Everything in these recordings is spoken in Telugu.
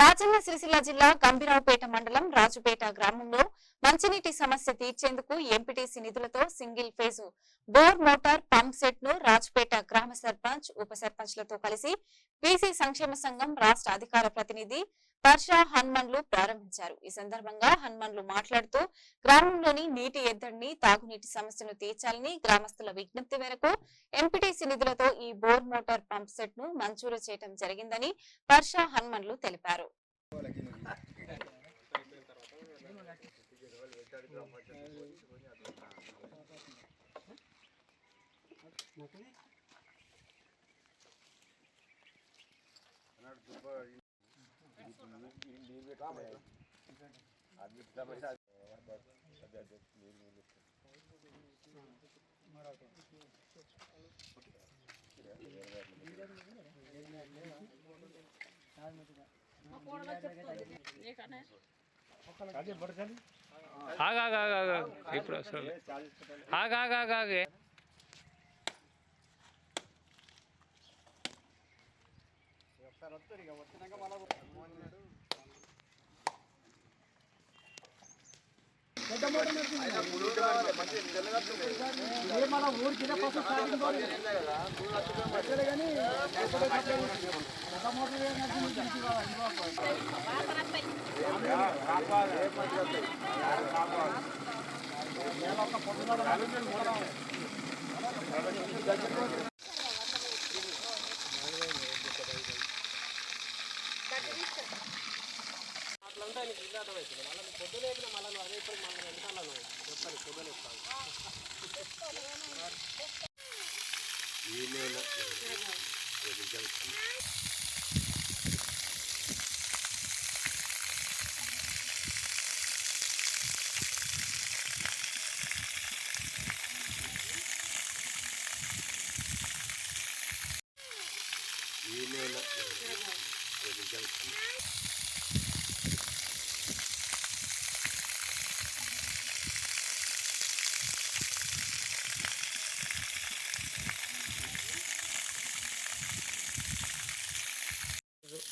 రాజన్న సిరిసిల్ల జిల్లా గంభీరావుపేట మండలం రాజుపేట గ్రామంలో మంచినీటి సమస్య తీర్చేందుకు ఎంపీటీసీ నిధులతో single phase bore motor pump set ను రాజుపేట గ్రామ సర్పంచ్ ఉప సర్పంచ్లతో కలిసి బీసీ సంక్షేమ సంఘం రాష్ట్ర అధికార ప్రతినిధి పర్షా హనుమన్లు ప్రారంభించారు. ఈ సందర్భంగా హనుమన్లు మాట్లాడుతూ గ్రామంలోని నీటి ఎద్దడిని తాగునీటి సమస్యను తీర్చాలని గ్రామస్తుల విజ్ఞప్తి మేరకు ఎంపీటీసీ నిధులతో ఈ బోర్ మోటార్ పంప్ సెట్ ను మంజూరు చేయడం జరిగిందని పర్షా హనుమన్లు తెలిపారు. ఇప్పుడు అసలు ఆగాగే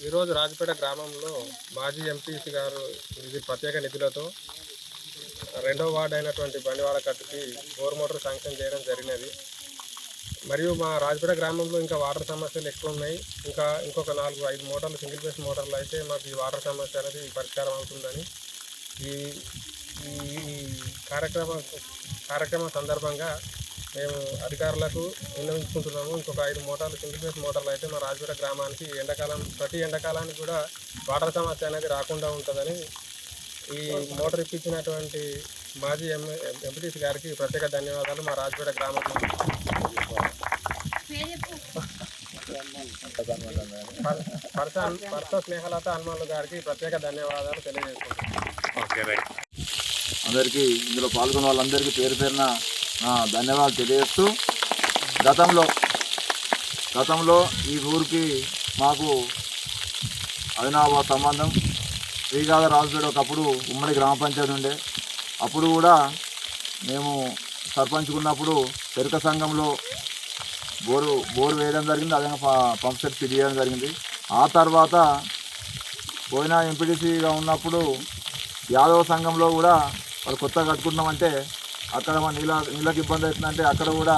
ఈరోజు రాజపేట గ్రామంలో మాజీ ఎంపీసీ గారు ఇది ప్రత్యేక నిధులతో 2వ వార్డు అయినటువంటి బండివాడ కట్టుకి బోర్ మోటార్ శాంక్షన్ చేయడం జరిగినది. మరియు మా రాజపేట గ్రామంలో ఇంకా వాటర్ సమస్యలు ఎక్కువ ఉన్నాయి. ఇంకొక 4-5 మోటార్లు సింగిల్ ఫేస్ మోటార్లు అయితే మాకు ఈ వాటర్ సమస్య అనేది పరిష్కారం అవుతుందని ఈ కార్యక్రమం సందర్భంగా మేము అధికారులకు విన్నవించుకుంటున్నాము. ఇంకొక 5 మోటార్లు సింగిల్ ఫేస్ మోటార్లు అయితే మా రాజపేట గ్రామానికి ప్రతి ఎండాకాలానికి కూడా వాటర్ సమస్య అనేది రాకుండా ఉంటుందని ఈ మోటార్ ఇప్పించినటువంటి మాజీ ఎంపీటీసీ గారికి ప్రత్యేక ధన్యవాదాలు. మా రాజపేట గ్రామంలో పర్స స్నేహలత హనుమాన్లు గారికి ప్రత్యేక ధన్యవాదాలు తెలియజేస్తున్నాం. అందరికీ ఇందులో పాల్గొన్న వాళ్ళందరికీ పేరు పేరున ధన్యవాదాలు తెలియజేస్తూ గతంలో ఈ ఊరికి మాకు అవినాభావ సంబంధం. శ్రీగాధ రాజుపేట ఒకప్పుడు ఉమ్మడి గ్రామ పంచాయతీ ఉండే. అప్పుడు కూడా మేము సర్పంచ్కున్నప్పుడు చెరుక సంఘంలో బోరు వేయడం జరిగింది. అదే పంప్ సెట్ ఫిట్ చేయడం జరిగింది. ఆ తర్వాత పోయిన ఎంపీటీసీగా ఉన్నప్పుడు యాదవ సంఘంలో కూడా వాళ్ళు కొత్తగా కట్టుకుంటున్నామంటే అక్కడ మా నీళ్ళకి ఇబ్బంది అవుతుందంటే అక్కడ కూడా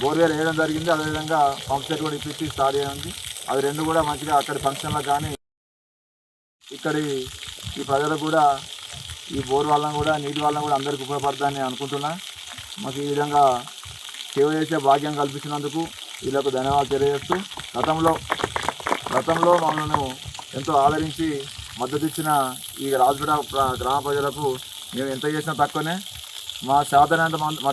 బోర్వేల్ వేయడం జరిగింది. అదేవిధంగా పంప్ సెట్ కూడా ఇప్పించి స్టార్ట్ చేయడానికి అవి 2 కూడా మంచిగా అక్కడి ఫంక్షన్లకు కానీ ఇక్కడి ఈ ప్రజలకు కూడా ఈ బోర్ వాళ్ళని కూడా నీటి వాళ్ళని కూడా అందరికీ ఉపయోగపడతానని అనుకుంటున్నా. మాకు ఈ విధంగా సేవ చేసే భాగ్యం కల్పించినందుకు వీళ్ళకు ధన్యవాదాలు తెలియజేస్తూ గతంలో మమ్మల్ని ఎంతో ఆదరించి మద్దతు ఇచ్చిన ఈ రాజపేట గ్రామ ప్రజలకు మేము ఎంత చేసినా తక్కువనే. మా శాతనంత మట్టుకు